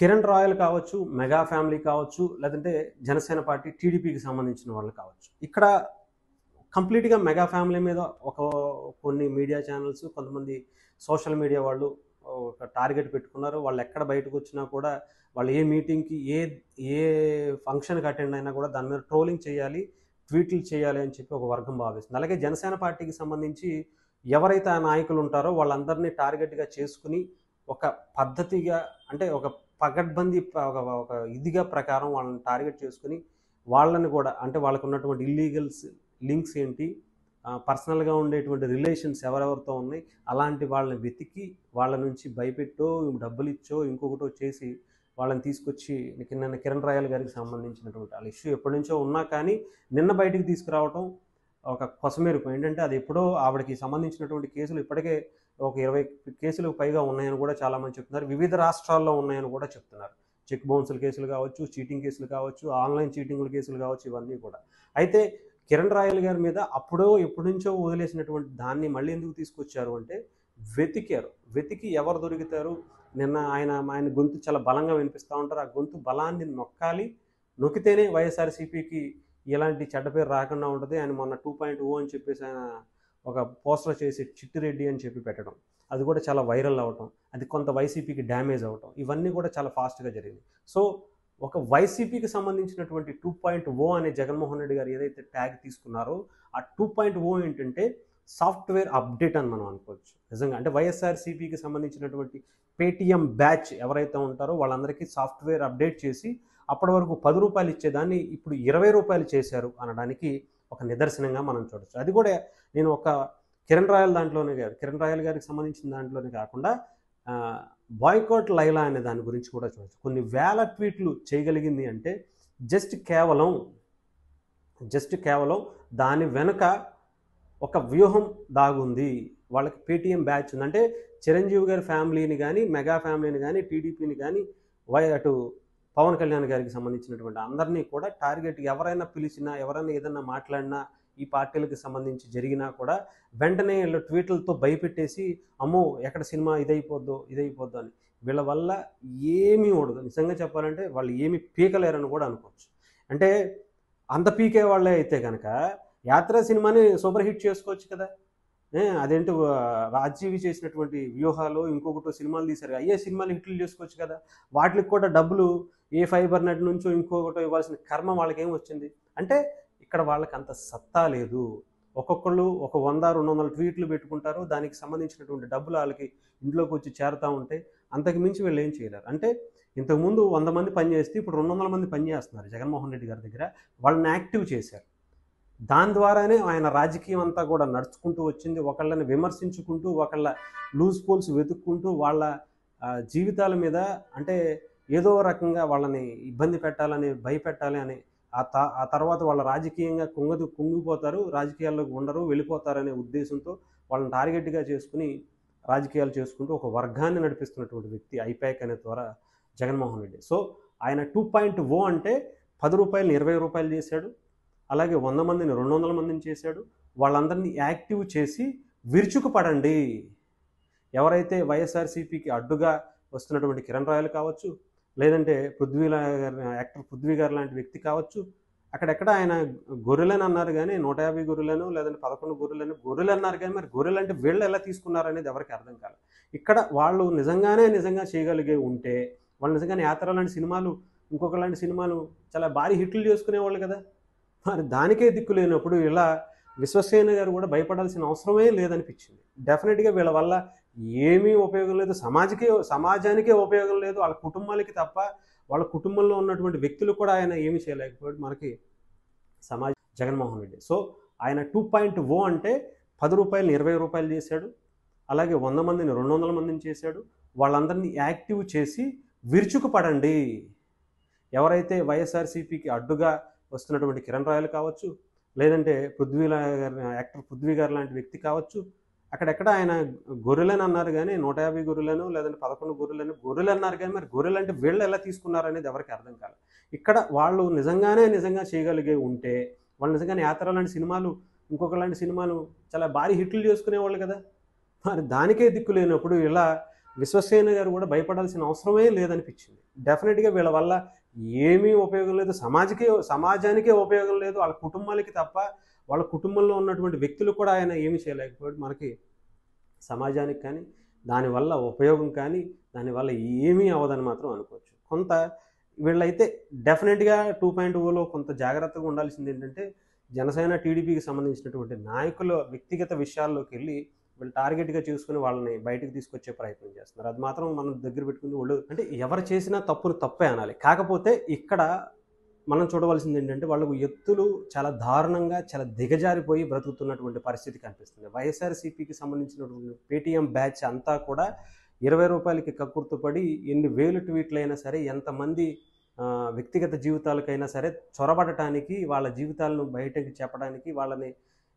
Kiran royal కావచ్చు, mega family కావచ్చు, లేదంటే జనసేన పార్టీ టీడీపీకి సంబంధించిన వాళ్ళు కావచ్చు. ఇక్కడ కంప్లీట్‌గా మెగా ఫ్యామిలీ మీద కొన్ని మీడియా ఛానల్స్, కొంతమంది సోషల్ మీడియా వాళ్ళు ఒక టార్గెట్ పెట్టుకున్నారు. వాళ్ళు ఎక్కడ బయటకొచ్చినా కూడా వాళ్ళు ఏ మీటింగ్‌కి, ఏ ఫంక్షన్‌కి అటెండ్ అయినా కూడా దాని మీద ట్రోలింగ్ చేయాలి, ట్వీట్లు చేయాలి అని చెప్పి ఒక వర్గం భావిస్తుంది. అలాగే జనసేన పార్టీకి సంబంధించి ఎవరైతే ఆ నాయకులు ఉంటారో వాళ్ళందరినీ టార్గెట్‌గా చేసుకొని ఒక పద్ధతిగా, అంటే ఒక పకడ్బందీ ఒక ఇదిగా ప్రకారం వాళ్ళని టార్గెట్ చేసుకొని వాళ్ళని కూడా, అంటే వాళ్ళకున్నటువంటి ఇల్లీగల్స్ లింక్స్ ఏంటి, పర్సనల్‌గా ఉండేటువంటి రిలేషన్స్ ఎవరెవరితో ఉన్నాయి, అలాంటి వాళ్ళని వెతికి వాళ్ళ నుంచి భయపెట్టో, డబ్బులిచ్చో, ఇంకొకటో చేసి వాళ్ళని తీసుకొచ్చి నిన్న కిరణ్ రాయల్ గారికి సంబంధించినటువంటి వాళ్ళ ఇష్యూ ఎప్పటి నుంచో ఉన్నా కానీ నిన్న బయటికి తీసుకురావటం ఒక కొసమెరుపు. ఏంటంటే అది ఎప్పుడో ఆవిడకి సంబంధించినటువంటి కేసులు ఇప్పటికే ఒక 20 కేసులకు పైగా ఉన్నాయని కూడా చాలామంది చెప్తున్నారు. వివిధ రాష్ట్రాల్లో ఉన్నాయని కూడా చెప్తున్నారు. చెక్ బౌన్సుల కేసులు కావచ్చు, చీటింగ్ కేసులు కావచ్చు, ఆన్లైన్ చీటింగ్ల కేసులు కావచ్చు, ఇవన్నీ కూడా. అయితే కిరణ్ రాయల్ గారి మీద అప్పుడో ఎప్పటి నుంచో వదిలేసినటువంటి దాన్ని మళ్ళీ ఎందుకు తీసుకొచ్చారు అంటే వెతికి ఎవరు దొరుకుతారు. నిన్న ఆయన గొంతు చాలా బలంగా వినిపిస్తూ ఉంటారు. ఆ గొంతు బలాన్ని నొక్కితేనే వైఎస్ఆర్సీపీకి ఎలాంటి చెడ్డ పేరు రాకుండా ఉంటుంది. ఆయన మొన్న 2.0 అని చెప్పేసి ఆయన ఒక పోస్టర్ చేసి చిట్టిరెడ్డి అని చెప్పి పెట్టడం, అది కూడా చాలా వైరల్ అవ్వటం, అది కొంత వైసీపీకి డ్యామేజ్ అవ్వటం, ఇవన్నీ కూడా చాలా ఫాస్ట్గా జరిగింది. సో ఒక వైసీపీకి సంబంధించినటువంటి 2.0 అనే జగన్మోహన్ రెడ్డి గారు ఏదైతే ట్యాగ్ తీసుకున్నారో ఆ 2.0 ఏంటంటే సాఫ్ట్వేర్ అప్డేట్ అని మనం అనుకోవచ్చు నిజంగా. అంటే వైఎస్ఆర్సీపీకి సంబంధించినటువంటి పేటీఎం బ్యాచ్ ఎవరైతే ఉంటారో వాళ్ళందరికీ సాఫ్ట్వేర్ అప్డేట్ చేసి అప్పటి వరకు ₹10 ఇచ్చేదాన్ని ఇప్పుడు ₹20 చేశారు అనడానికి ఒక నిదర్శనంగా మనం చూడొచ్చు. అది కూడా నేను ఒక కిరణ్ రాయల్ గారికి సంబంధించిన దాంట్లోనే కాకుండా బాయ్కాట్ లైలా అనే దాని గురించి కూడా చూడొచ్చు. కొన్ని వేల ట్వీట్లు చేయగలిగింది అంటే జస్ట్ కేవలం దాని వెనుక ఒక వ్యూహం దాగుంది. వాళ్ళకి పేటీఎం బ్యాచ్ ఉంది. అంటే చిరంజీవి గారి ఫ్యామిలీని కానీ, మెగా ఫ్యామిలీని కానీ, టీడీపీని కానీ, అటు పవన్ కళ్యాణ్ గారికి సంబంధించినటువంటి అందరినీ కూడా టార్గెట్, ఎవరైనా పిలిచినా, ఎవరైనా ఏదన్నా మాట్లాడినా, ఈ పార్టీలకు సంబంధించి జరిగినా కూడా వెంటనే వీళ్ళ ట్వీట్లతో భయపెట్టేసి, అమ్మో ఎక్కడ సినిమా ఇదైపోద్దో అని. వీళ్ళ వల్ల ఏమీ ఉండదు. నిజంగా చెప్పాలంటే వాళ్ళు ఏమీ పీకలేరని కూడా అనుకోవచ్చు. అంటే అంత పీకే వాళ్ళే అయితే కనుక యాత్ర సినిమాని సూపర్ హిట్ చేసుకోవచ్చు కదా. అదేంటి రాజీవి చేసినటువంటి వ్యూహాలు ఇంకొకటి సినిమాలు తీశారు, అయ్యే సినిమాలు హిట్లు చేసుకోవచ్చు కదా. వాటికి కూడా డబ్బులు ఏ ఫైబర్ నెట్ నుంచో ఇంకొకటో ఇవ్వాల్సిన కర్మ వాళ్ళకి ఏం వచ్చింది అంటే ఇక్కడ వాళ్ళకి అంత సత్తా లేదు. ఒక్కొక్కళ్ళు ఒక 100-200 ట్వీట్లు పెట్టుకుంటారు, దానికి సంబంధించినటువంటి డబ్బులు వాళ్ళకి ఇంట్లోకి వచ్చి చేరుతూ ఉంటాయి. అంతకు మించి వీళ్ళు ఏం చేయలేరు. అంటే ఇంతకుముందు 100 మంది పనిచేస్తే ఇప్పుడు 200 మంది పనిచేస్తున్నారు జగన్మోహన్ రెడ్డి గారి దగ్గర. వాళ్ళని యాక్టివ్ చేశారు. దాని ద్వారానే ఆయన రాజకీయం అంతా కూడా నడుచుకుంటూ వచ్చింది. ఒకళ్ళని విమర్శించుకుంటూ, ఒకళ్ళ లూజ్ పోల్స్ వెతుక్కుంటూ, వాళ్ళ జీవితాల మీద అంటే ఏదో రకంగా వాళ్ళని ఇబ్బంది పెట్టాలని, భయపెట్టాలి అని, ఆ తర్వాత వాళ్ళ రాజకీయంగా కుంగిపోతారు, రాజకీయాల్లోకి ఉండరు, వెళ్ళిపోతారనే ఉద్దేశంతో వాళ్ళని టార్గెట్గా చేసుకుని రాజకీయాలు చేసుకుంటూ ఒక వర్గాన్ని నడిపిస్తున్నటువంటి వ్యక్తి ఐపాక్ అనే ద్వారా జగన్మోహన్ రెడ్డి. సో ఆయన 2.0 అంటే ₹10 ₹20 చేశాడు. అలాగే 100 మందిని 200 మందిని చేశాడు. వాళ్ళందరినీ యాక్టివ్ చేసి విరుచుకుపడండి. ఎవరైతే వైఎస్ఆర్సీపీకి అడ్డుగా వస్తున్నటువంటి కిరణ్ రాయల్ కావచ్చు, లేదంటే యాక్టర్ పృథ్వీ గారు లాంటి వ్యక్తి కావచ్చు, అక్కడెక్కడ ఆయన గొర్రెలని అన్నారు కానీ 150 గొర్రెలను లేదంటే 11 గొర్రెలు అన్నారు కానీ మరి గొర్రెలు అంటే వీళ్ళు ఎలా తీసుకున్నారనేది ఎవరికి అర్థం కాలేదు. ఇక్కడ వాళ్ళు నిజంగా చేయగలిగే ఉంటే వాళ్ళు నిజంగానే యాత్ర లాంటి సినిమాలు, ఇంకొక లాంటి సినిమాలు చాలా భారీ హిట్లు చేసుకునేవాళ్ళు కదా. మరి దానికే దిక్కు లేనప్పుడు ఇలా విశ్వసేన గారు కూడా భయపడాల్సిన అవసరమే లేదనిపించింది. డెఫినెట్గా వీళ్ళ వల్ల ఏమీ ఉపయోగం లేదు. సమాజానికే ఉపయోగం లేదు. వాళ్ళ కుటుంబాలకి తప్ప వాళ్ళ కుటుంబంలో ఉన్నటువంటి వ్యక్తులు కూడా ఆయన ఏమీ చేయలేకపోయాడు. మనకి విశ్వసేన గారు కూడా భయపడాల్సిన అవసరమే లేదనిపించింది. డెఫినెట్గా వీళ్ళ వల్ల ఏమీ ఉపయోగం లేదు, సమాజానికే ఉపయోగం లేదు, వాళ్ళ కుటుంబాలకి తప్ప వాళ్ళ కుటుంబంలో ఉన్నటువంటి వ్యక్తులు కూడా ఆయన ఏమీ చేయలేకపోయాడు మనకి జగన్మోహన్ రెడ్డి. సో ఆయన 2.0 అంటే ₹10 ₹20 చేశాడు. అలాగే 100 మందిని 200 మందిని చేశాడు. వాళ్ళందరినీ యాక్టివ్ చేసి విరుచుకుపడండి. ఎవరైతే వైఎస్ఆర్సీపీకి అడ్డుగా వస్తున్నటువంటి కిరణ్ రాయల్ కావచ్చు, లేదంటే యాక్టర్ పృథ్వీ గారు లాంటి వ్యక్తి కావచ్చు, అక్కడెక్కడ ఆయన గొర్రెలని అన్నారు కానీ 150 గొర్రెలను లేదంటే 11 గొర్రెలు అన్నారు కానీ మరి గొర్రెలు అంటే వీళ్ళు ఎలా తీసుకున్నారనేది ఎవరికి అర్థం కాలేదు. ఇక్కడ వాళ్ళు నిజంగా చేయగలిగే ఉంటే వాళ్ళు నిజంగానే యాత్ర లాంటి సినిమాలు, ఇంకొక లాంటి సినిమాలు చాలా భారీ హిట్లు చేసుకునేవాళ్ళు కదా. మరి దానికే దిక్కు లేనప్పుడు ఇలా విశ్వసేన గారు కూడా భయపడాల్సిన అవసరమే లేదనిపించింది. డెఫినెట్గా వీళ్ళ వల్ల ఏమీ ఉపయోగం లేదు, సమాజానికే ఉపయోగం లేదు, వాళ్ళ కుటుంబాలకి తప్ప వాళ్ళ కుటుంబంలో ఉన్నటువంటి వ్యక్తులు కూడా ఆయన ఏమీ చేయలేకపోయాడు. మనకి సమాజానికి కానీ దానివల్ల ఉపయోగం కానీ దానివల్ల ఏమీ అవ్వదని మాత్రం అనుకోవచ్చు. కొంత వీళ్ళైతే డెఫినెట్గా 2.0లో కొంత జాగ్రత్తగా ఉండాల్సింది ఏంటంటే, జనసేన టీడీపీకి సంబంధించినటువంటి నాయకుల వ్యక్తిగత విషయాల్లోకి వెళ్ళి వీళ్ళు టార్గెట్గా చేసుకుని వాళ్ళని బయటకు తీసుకొచ్చే ప్రయత్నం చేస్తున్నారు. అది మాత్రం మనం దగ్గర పెట్టుకుని ఒళ్ళు అంటే ఎవరు చేసినా తప్పును తప్పే అనాలి. కాకపోతే ఇక్కడ మనం చూడవలసింది ఏంటంటే, వాళ్ళకు ఎత్తులు చాలా దారుణంగా చాలా దిగజారిపోయి బ్రతుకుతున్నటువంటి పరిస్థితి కనిపిస్తుంది. వైఎస్ఆర్సీపీకి సంబంధించినటువంటి పేటీఎం బ్యాచ్ అంతా కూడా ₹20కి కక్కుర్తుపడి ఎన్ని వేలు ట్వీట్లైనా సరే, ఎంతమంది వ్యక్తిగత జీవితాలకైనా సరే చొరబడటానికి, వాళ్ళ జీవితాలను బయటకు చెప్పడానికి, వాళ్ళని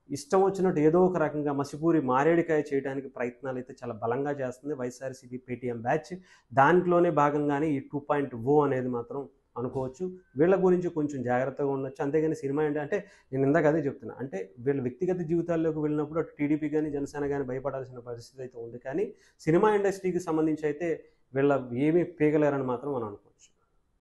ఇష్టం వచ్చినట్టు ఏదో ఒక రకంగా మసిపూరి మారేడికాయ చేయడానికి ప్రయత్నాలు అయితే చాలా బలంగా చేస్తుంది వైఎస్ఆర్సీపీ పేటీఎం బ్యాచ్. దాంట్లోనే భాగంగానే ఈ 2.0 అనేది మాత్రం అనుకోవచ్చు. వీళ్ళ గురించి కొంచెం జాగ్రత్తగా ఉండొచ్చు. అంతేగాని సినిమా అంటే నేను ఇందాక అదే చెప్తున్నా. అంటే వీళ్ళ వ్యక్తిగత జీవితాల్లోకి వెళ్ళినప్పుడు అటు టీడీపీ కానీ జనసేన కానీ భయపడాల్సిన పరిస్థితి అయితే ఉంది. కానీ సినిమా ఇండస్ట్రీకి సంబంధించి అయితే వీళ్ళ ఏమీ పీగలేరని మాత్రం మనం అనుకోవచ్చు.